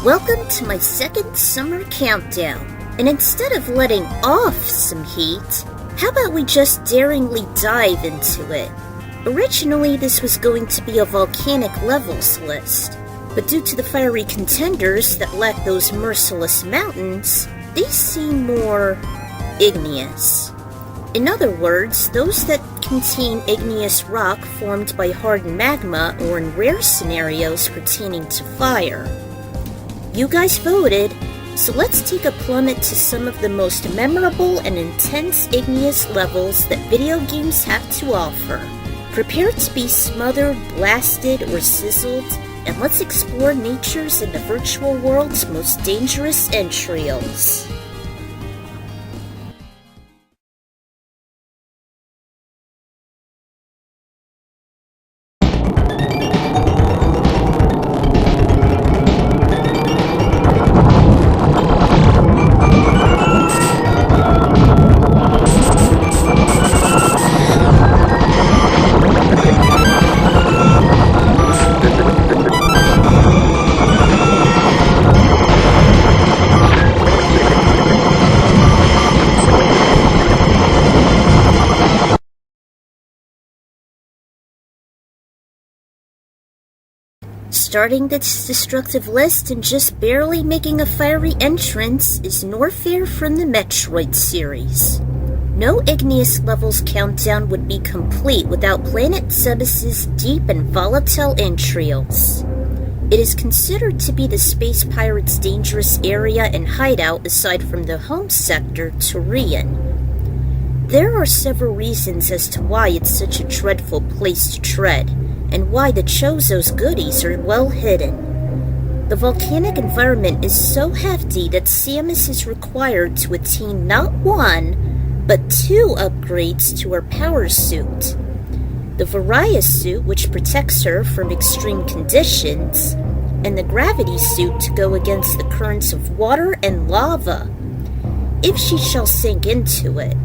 Welcome to my second summer countdown, and instead of letting off some heat, how about we just daringly dive into it? Originally, this was going to be a Volcanic Levels list, but due to the fiery contenders that lack those merciless mountains, these seem more igneous. In other words, those that contain igneous rock formed by hardened magma or in rare scenarios pertaining to fire. You guys voted, so let's take a plummet to some of the most memorable and intense igneous levels that video games have to offer. Prepare to be smothered, blasted, or sizzled, and let's explore nature's and the virtual world's most dangerous entrails. Starting this destructive list and just barely making a fiery entrance is Norfair from the Metroid series. No Igneous Levels countdown would be complete without Planet Zebes' deep and volatile entrails. It is considered to be the space pirates' dangerous area and hideout aside from the home sector, Turian. There are several reasons as to why it's such a dreadful place to tread, and why the Chozo's goodies are well hidden. The volcanic environment is so hefty that Samus is required to attain not one, but 2 upgrades to her power suit. The Varia suit, which protects her from extreme conditions, and the gravity suit to go against the currents of water and lava, if she shall sink into it.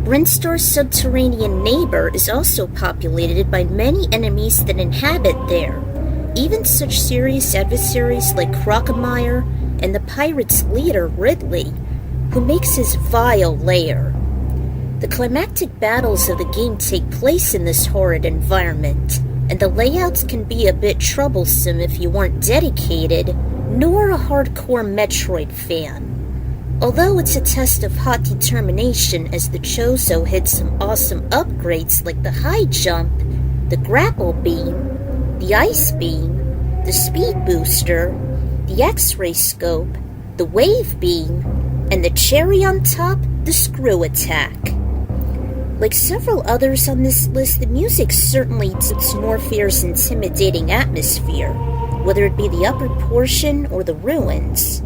Brinstar's subterranean neighbor is also populated by many enemies that inhabit there, even such serious adversaries like Crocomire and the pirate's leader Ridley, who makes his vile lair. The climactic battles of the game take place in this horrid environment, and the layouts can be a bit troublesome if you aren't dedicated, nor a hardcore Metroid fan. Although it's a test of hot determination as the Chozo hits some awesome upgrades like the high jump, the grapple beam, the ice beam, the speed booster, the X-ray scope, the wave beam, and the cherry on top, the screw attack. Like several others on this list, the music certainly suits Norfair's intimidating atmosphere, whether it be the upper portion or the ruins.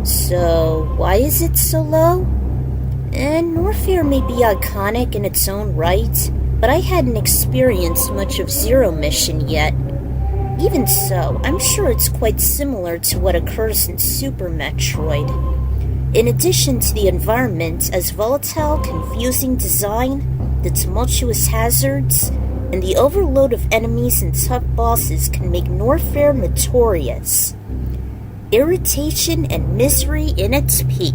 So, why is it so low? And Norfair may be iconic in its own right, but I hadn't experienced much of Zero Mission yet. Even so, I'm sure it's quite similar to what occurs in Super Metroid. In addition to the environment as volatile, confusing design, the tumultuous hazards, and the overload of enemies and tough bosses can make Norfair notorious. Irritation and misery in its peak.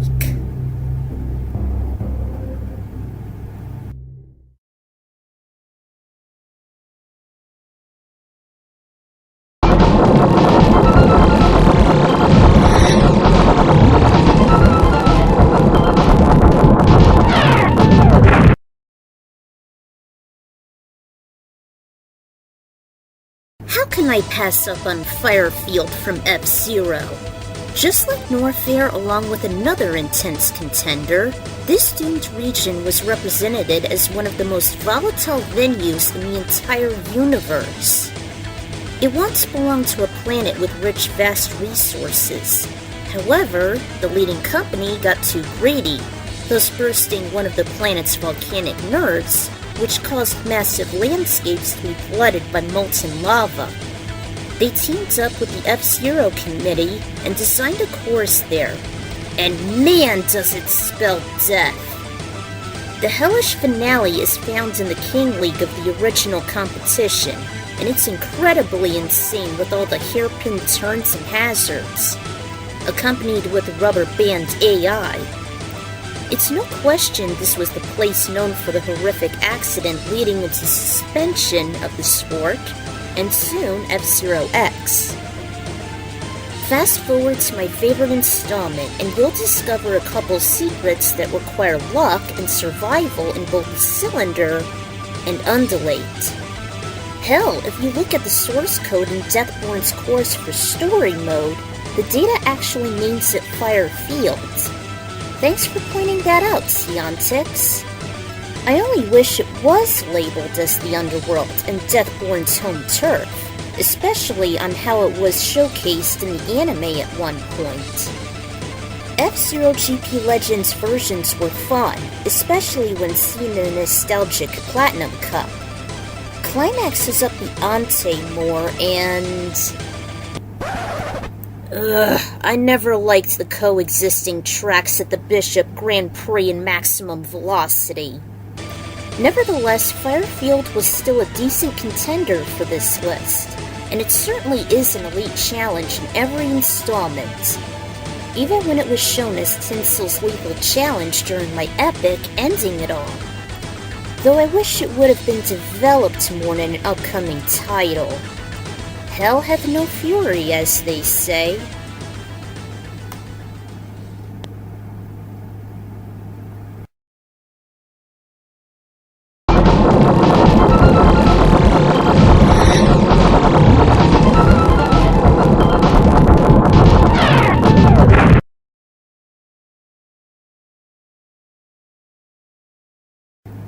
How can I pass up on Firefield from F-Zero? Just like Norfair along with another intense contender, this doomed region was represented as one of the most volatile venues in the entire universe. It once belonged to a planet with rich, vast resources. However, the leading company got too greedy, thus bursting one of the planet's volcanic nerves, which caused massive landscapes to be flooded by molten lava. They teamed up with the F-Zero committee and designed a course there, and man does it spell death! The hellish finale is found in the King League of the original competition, and it's incredibly insane with all the hairpin turns and hazards. accompanied with rubber band AI. It's no question this was the place known for the horrific accident leading into suspension of the sport, and soon F-Zero X. Fast forward to my favorite installment, and you'll discover a couple secrets that require luck and survival in both the cylinder and undulate. Hell, if you look at the source code in Deathborn's course for story mode, the data actually names it Fire Fields. Thanks for pointing that out, Seontix. I only wish it was labeled as the Underworld and Deathborn's home turf, especially on how it was showcased in the anime at one point. F-Zero GP Legends versions were fun, especially when seen in a nostalgic Platinum Cup. Climax is up the ante more, and I never liked the coexisting tracks at the Bishop, Grand Prix, and Maximum Velocity. Nevertheless, Firefield was still a decent contender for this list, and it certainly is an elite challenge in every installment, even when it was shown as Tinsel's lethal challenge during my epic ending it all. Though I wish it would have been developed more in an upcoming title. Hell hath no fury, as they say.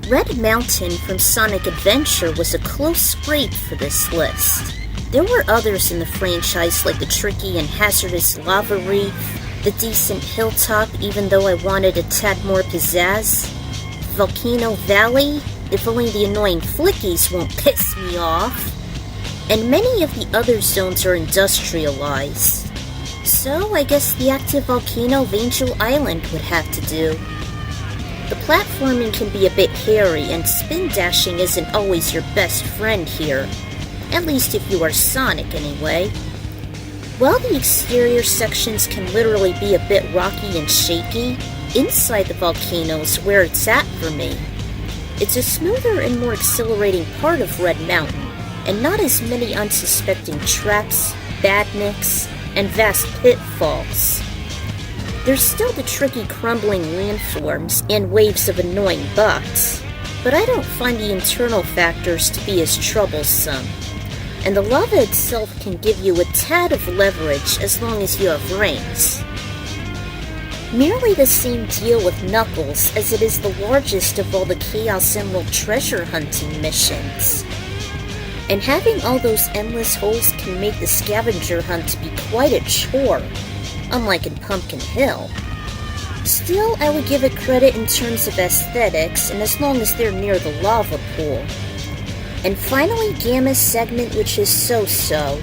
Red Mountain from Sonic Adventure was a close scrape for this list. There were others in the franchise like the tricky and hazardous Lava Reef, the decent Hilltop even though I wanted a tad more pizzazz, Volcano Valley, if only the annoying flickies won't piss me off, and many of the other zones are industrialized. So I guess the active volcano of Angel Island would have to do. The platforming can be a bit hairy, and spin dashing isn't always your best friend here. At least if you are Sonic, anyway. While the exterior sections can literally be a bit rocky and shaky, inside the volcanoes where it's at for me. It's a smoother and more exhilarating part of Red Mountain, and not as many unsuspecting traps, badniks, and vast pitfalls. There's still the tricky crumbling landforms and waves of annoying bots, but I don't find the internal factors to be as troublesome, and the lava itself can give you a tad of leverage as long as you have rings. Nearly the same deal with Knuckles, as it is the largest of all the Chaos Emerald treasure hunting missions. And having all those endless holes can make the scavenger hunt be quite a chore, unlike in Pumpkin Hill. Still, I would give it credit in terms of aesthetics, and as long as they're near the lava pool. And finally, Gamma's segment, which is so-so.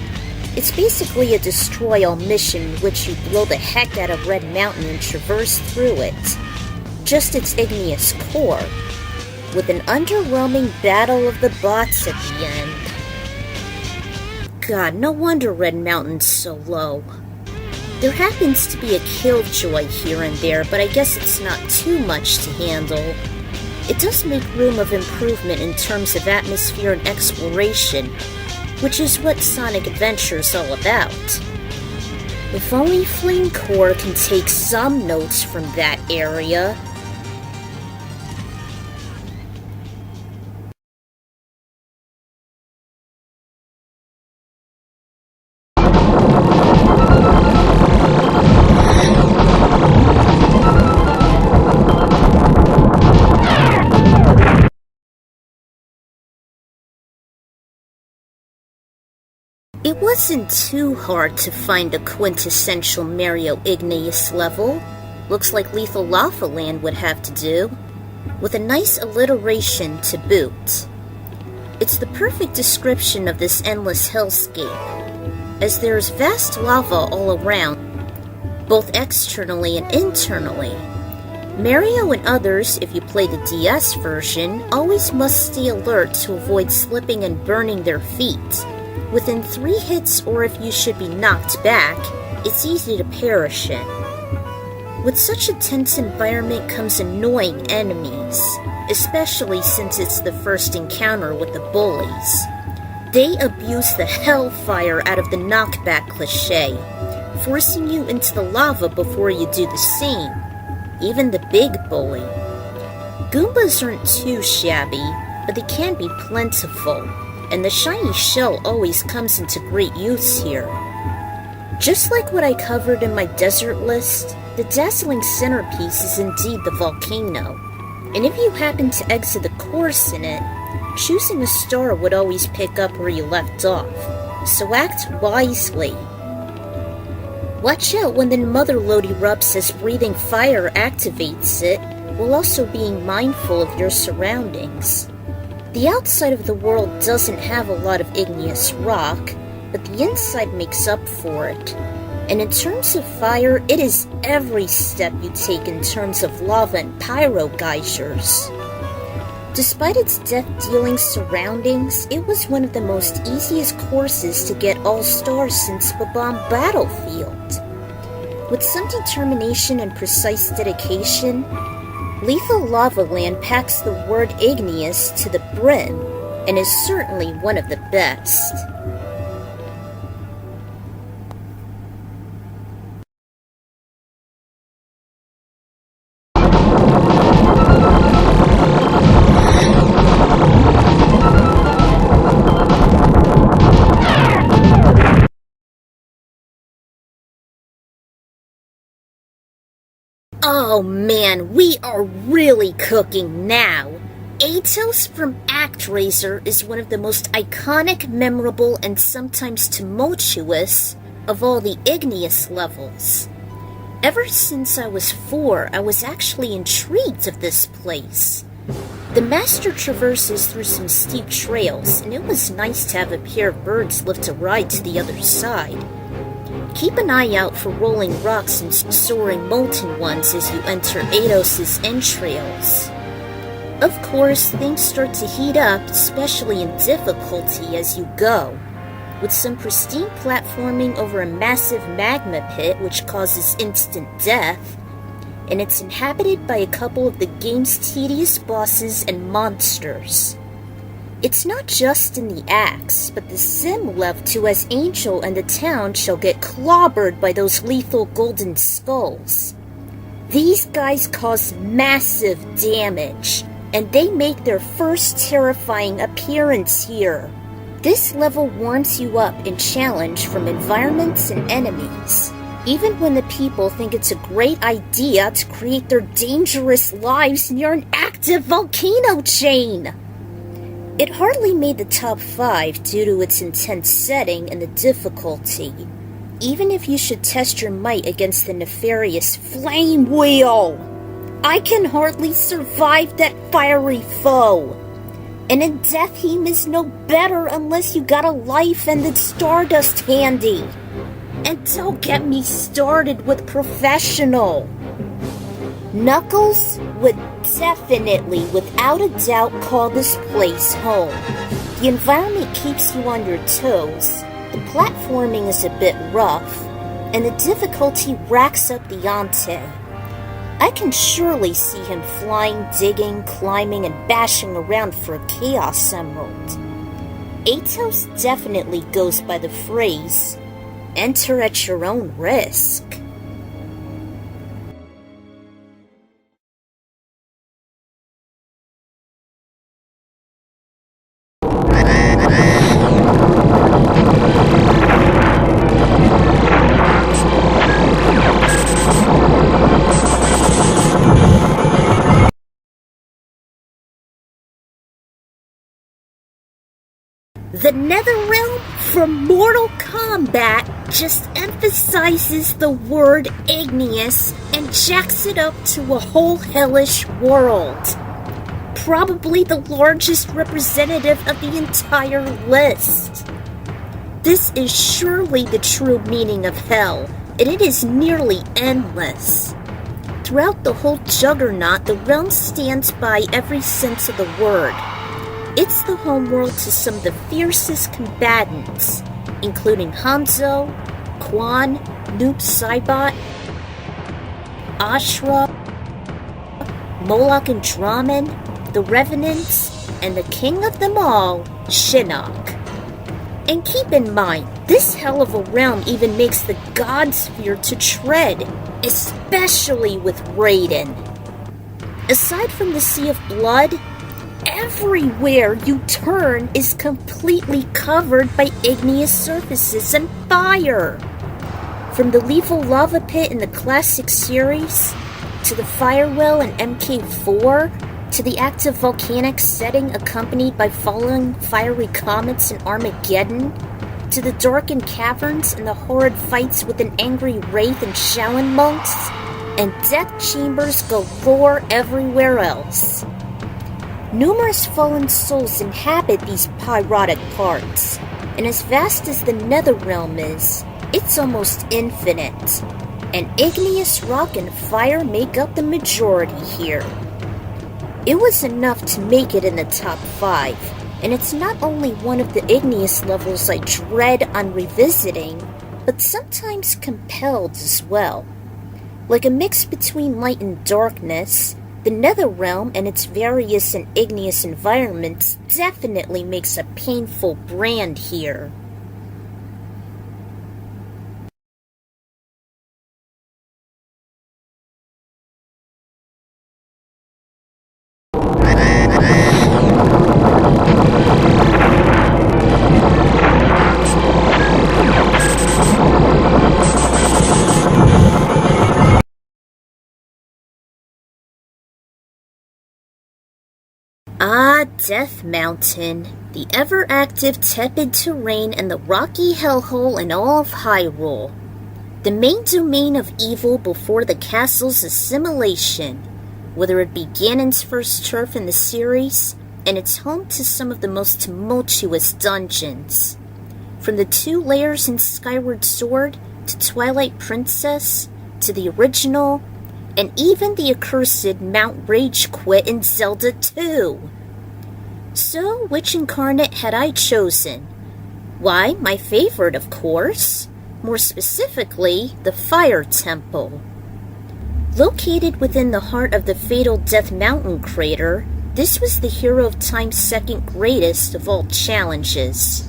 It's basically a destroy-all mission in which you blow the heck out of Red Mountain and traverse through it. Just its igneous core, with an underwhelming battle of the bots at the end. God, no wonder Red Mountain's so low. There happens to be a killjoy here and there, but I guess it's not too much to handle. It does make room of improvement in terms of atmosphere and exploration, which is what Sonic Adventure is all about. If only Flame Core can take some notes from that area. It wasn't too hard to find a quintessential Mario Igneous level. Looks like Lethal Lava Land would have to do, with a nice alliteration to boot. It's the perfect description of this endless hellscape, as there is vast lava all around, both externally and internally. Mario and others, if you play the DS version, always must stay alert to avoid slipping and burning their feet. Within 3 hits, or if you should be knocked back, it's easy to perish in. With such a tense environment comes annoying enemies, especially since it's the first encounter with the bullies. They abuse the hellfire out of the knockback cliché, forcing you into the lava before you do the same, even the big bully. Goombas aren't too shabby, but they can be plentiful, and the shiny shell always comes into great use here. Just like what I covered in my desert list, the dazzling centerpiece is indeed the volcano, and if you happen to exit the course in it, choosing a star would always pick up where you left off, so act wisely. Watch out when the mother load erupts as breathing fire activates it, while also being mindful of your surroundings. The outside of the world doesn't have a lot of igneous rock, but the inside makes up for it. And in terms of fire, it is every step you take in terms of lava and pyro geysers. Despite its death-dealing surroundings, it was one of the most easiest courses to get all stars since Babam Battlefield. With some determination and precise dedication, Lethal Lava Land packs the word Igneous to the brim, and is certainly one of the best. Oh man, we are really cooking now! Atos from Actraiser is one of the most iconic, memorable, and sometimes tumultuous of all the Igneous levels. Ever since I was 4, I was actually intrigued of this place. The master traverses through some steep trails, and it was nice to have a pair of birds lift a ride to the other side. Keep an eye out for rolling rocks and soaring molten ones as you enter Atos' entrails. Of course, things start to heat up, especially in difficulty as you go, with some pristine platforming over a massive magma pit which causes instant death, and it's inhabited by a couple of the game's tedious bosses and monsters. It's not just in the axe, but the sim level too, as Angel and the town shall get clobbered by those lethal golden skulls. These guys cause massive damage, and they make their first terrifying appearance here. This level warms you up in challenge from environments and enemies, even when the people think it's a great idea to create their dangerous lives near an active volcano chain. It hardly made the top 5 due to its intense setting and the difficulty, even if you should test your might against the nefarious Flame Wheel. I can hardly survive that fiery foe, and a death heem is no better unless you got a life and the stardust handy. And don't get me started with professional. Knuckles would definitely, without a doubt, call this place home. The environment keeps you on your toes, the platforming is a bit rough, and the difficulty racks up the ante. I can surely see him flying, digging, climbing, and bashing around for a Chaos Emerald. Atos definitely goes by the phrase, enter at your own risk. The Netherrealm from Mortal Kombat just emphasizes the word Igneous and jacks it up to a whole hellish world. Probably the largest representative of the entire list. This is surely the true meaning of hell, and it is nearly endless. Throughout the whole juggernaut, the realm stands by every sense of the word. It's the homeworld to some of the fiercest combatants, including Hanzo, Quan, Noob Saibot, Ashra, Moloch and Draman, the Revenants, and the king of them all, Shinnok. And keep in mind, this hell of a realm even makes the God Sphere to tread, especially with Raiden. Aside from the Sea of Blood, everywhere you turn is completely covered by igneous surfaces and fire. From the lethal lava pit in the classic series, to the fire well in MK4, to the active volcanic setting accompanied by falling fiery comets in Armageddon, to the darkened caverns and the horrid fights with an angry wraith and Shaolin monks, and death chambers galore everywhere else. Numerous fallen souls inhabit these pyrotic parts, and as vast as the Netherrealm is, it's almost infinite, and igneous rock and fire make up the majority here. It was enough to make it in the top 5, and it's not only one of the igneous levels I dread on revisiting, but sometimes compelled as well. Like a mix between light and darkness, the Netherrealm and its various and igneous environments definitely makes a painful brand here. Ah, Death Mountain, the ever-active tepid terrain and the rocky hellhole in all of Hyrule. The main domain of evil before the castle's assimilation, whether it be Ganon's first turf in the series, and it's home to some of the most tumultuous dungeons. From the 2 layers in Skyward Sword, to Twilight Princess, to the original, and even the accursed Mount Rage Quit in Zelda 2. So, which incarnate had I chosen? Why, my favorite, of course. More specifically, the Fire Temple. Located within the heart of the fatal Death Mountain crater, this was the Hero of Time's second greatest of all challenges.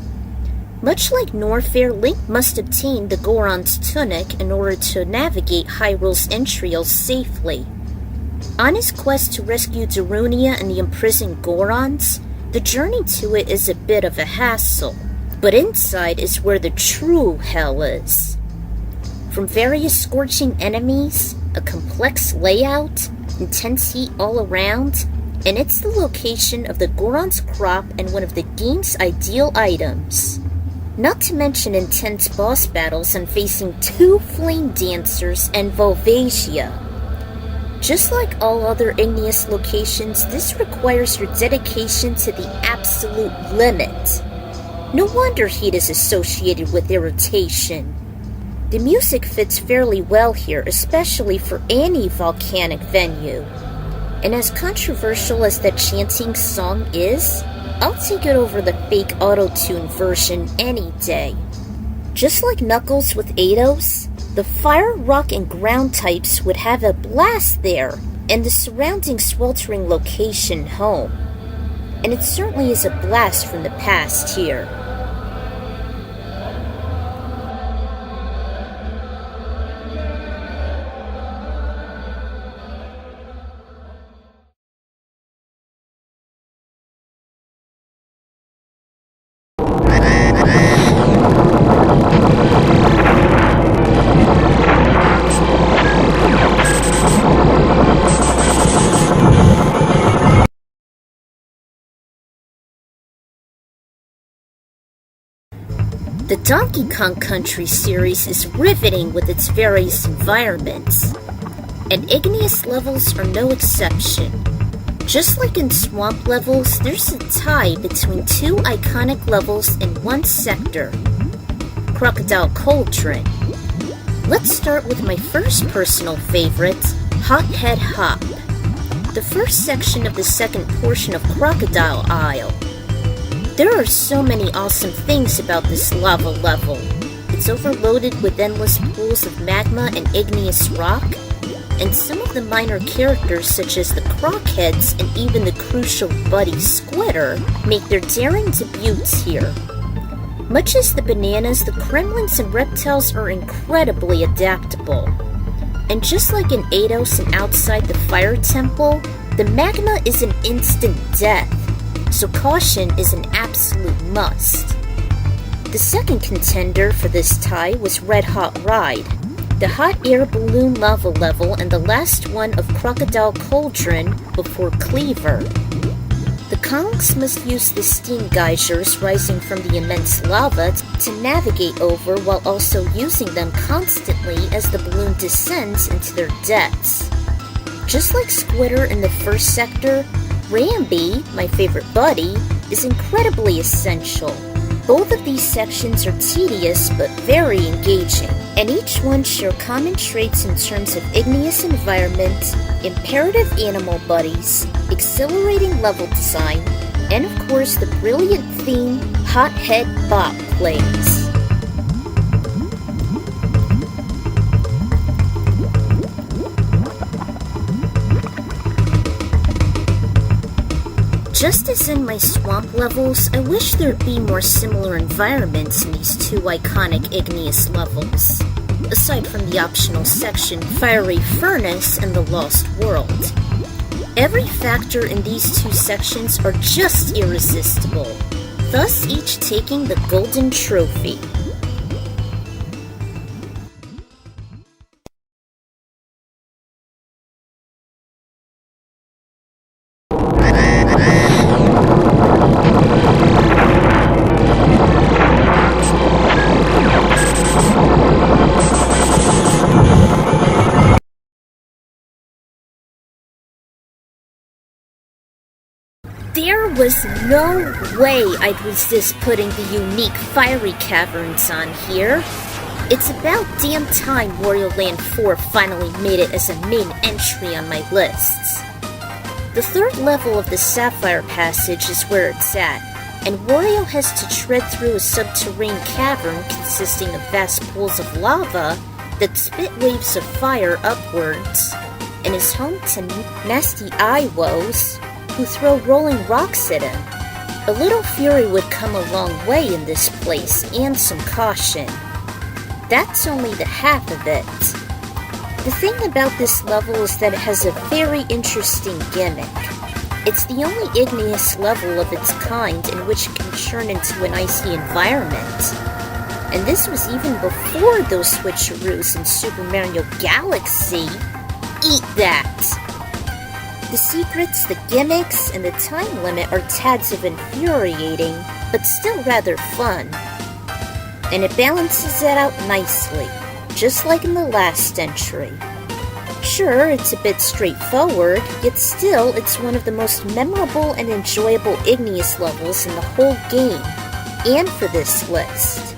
Much like Norfair, Link must obtain the Goron's tunic in order to navigate Hyrule's entrails safely. On his quest to rescue Darunia and the imprisoned Gorons, the journey to it is a bit of a hassle, but inside is where the true hell is. From various scorching enemies, a complex layout, intense heat all around, and it's the location of the Goron's crop and one of the game's ideal items. Not to mention intense boss battles and facing 2 Flame Dancers and Volvasia. Just like all other igneous locations, this requires your dedication to the absolute limit. No wonder heat is associated with irritation. The music fits fairly well here, especially for any volcanic venue. And as controversial as that chanting song is, I'll take it over the fake auto-tune version any day. Just like Knuckles with Eidos, the fire, rock, and ground types would have a blast there, and the surrounding sweltering location home. And it certainly is a blast from the past here. The Donkey Kong Country series is riveting with its various environments, and igneous levels are no exception. Just like in Swamp Levels, there's a tie between 2 iconic levels in one sector, Crocodile Cauldron. Let's start with my first personal favorite, Hothead Hop, the first section of the second portion of Crocodile Isle. There are so many awesome things about this lava level. It's overloaded with endless pools of magma and igneous rock, and some of the minor characters such as the Crockheads and even the crucial Buddy Squitter make their daring debuts here. Much as the bananas, the Kremlings and reptiles are incredibly adaptable. And just like in Eidos and outside the Fire Temple, the magma is an instant death, so caution is an absolute must. The second contender for this tie was Red Hot Ride, the hot air balloon lava level and the last one of Crocodile Cauldron before Cleaver. The Kongs must use the steam geysers rising from the immense lava to navigate over while also using them constantly as the balloon descends into their depths. Just like Squitter in the first sector, Rambi, my favorite buddy, is incredibly essential. Both of these sections are tedious but very engaging, and each one share common traits in terms of igneous environment, imperative animal buddies, exhilarating level design, and of course the brilliant theme Hothead Bop plays. Just as in my swamp levels, I wish there'd be more similar environments in these two iconic igneous levels, aside from the optional section Fiery Furnace and the Lost World. Every factor in these two sections are just irresistible, thus each taking the golden trophy. There was no way I'd resist putting the unique fiery caverns on here. It's about damn time Wario Land 4 finally made it as a main entry on my lists. The third level of the Sapphire Passage is where it's at, and Wario has to tread through a subterranean cavern consisting of vast pools of lava that spit waves of fire upwards, and is home to nasty Iwos who throw rolling rocks at him. A little fury would come a long way in this place, and some caution. That's only the half of it. The thing about this level is that it has a very interesting gimmick. It's the only igneous level of its kind in which it can turn into an icy environment. And this was even before those switcheroos in Super Mario Galaxy. Eat that! The secrets, the gimmicks, and the time limit are tads of infuriating, but still rather fun. And it balances it out nicely, just like in the last entry. Sure, it's a bit straightforward, yet still it's one of the most memorable and enjoyable igneous levels in the whole game, and for this list.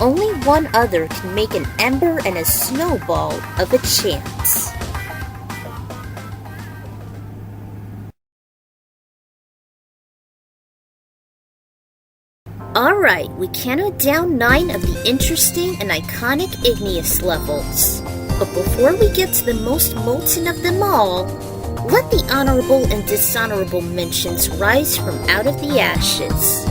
Only one other can make an ember and a snowball of a chance. Alright, we counted down 9 of the interesting and iconic igneous levels. But before we get to the most molten of them all, let the honorable and dishonorable mentions rise from out of the ashes.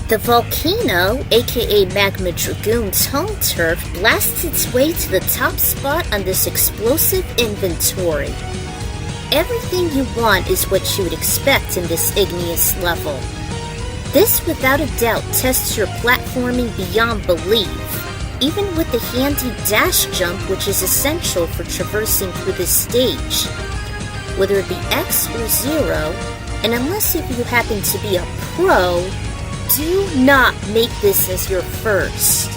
The volcano, aka Magma Dragoon's home turf, blasts its way to the top spot on this explosive inventory. Everything you want is what you would expect in this Igneous level. This without a doubt tests your platforming beyond belief, even with the handy dash jump which is essential for traversing through this stage. Whether it be X or 0, and unless if you happen to be a pro, do not make this as your first.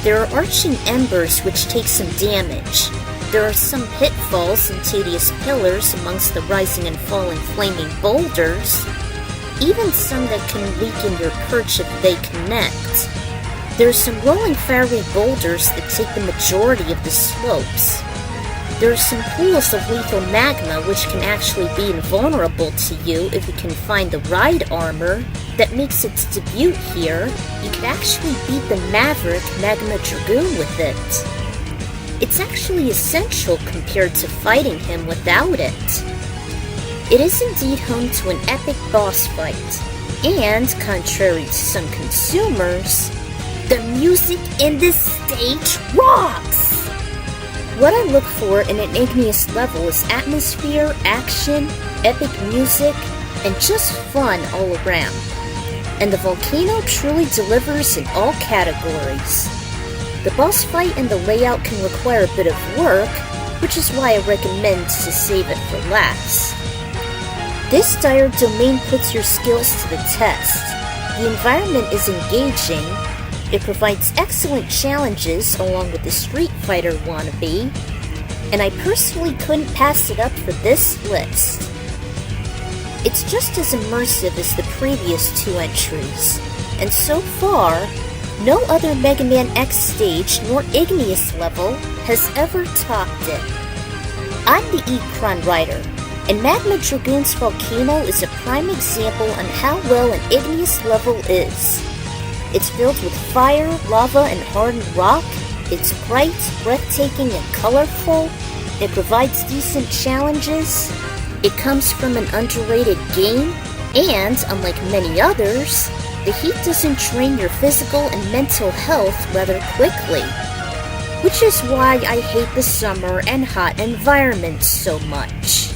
There are arching embers which take some damage. There are some pitfalls and tedious pillars amongst the rising and falling flaming boulders, even some that can weaken your perch if they connect. There are some rolling fiery boulders that take the majority of the slopes. There are some pools of lethal magma which can actually be invulnerable to you if you can find the ride armor that makes its debut here. You could actually beat the maverick Magma Dragoon with it. It's actually essential compared to fighting him without it. It is indeed home to an epic boss fight, and contrary to some consumers, the music in this stage rocks! What I look for in an Igneous level is atmosphere, action, epic music, and just fun all around. And the volcano truly delivers in all categories. The boss fight and the layout can require a bit of work, which is why I recommend to save it for last. This dire domain puts your skills to the test. The environment is engaging. It provides excellent challenges along with the Street Fighter wannabe, and I personally couldn't pass it up for this list. It's just as immersive as the previous two entries, and so far, no other Mega Man X stage nor Igneous level has ever topped it. I'm the Ecron Rider, and Magma Dragoon's Volcano is a prime example on how well an Igneous level is. It's filled with fire, lava, and hardened rock. It's bright, breathtaking, and colorful. It provides decent challenges. It comes from an underrated game, and, unlike many others, the heat doesn't drain your physical and mental health rather quickly. Which is why I hate the summer and hot environments so much.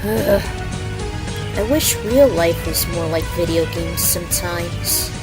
I wish real life was more like video games sometimes.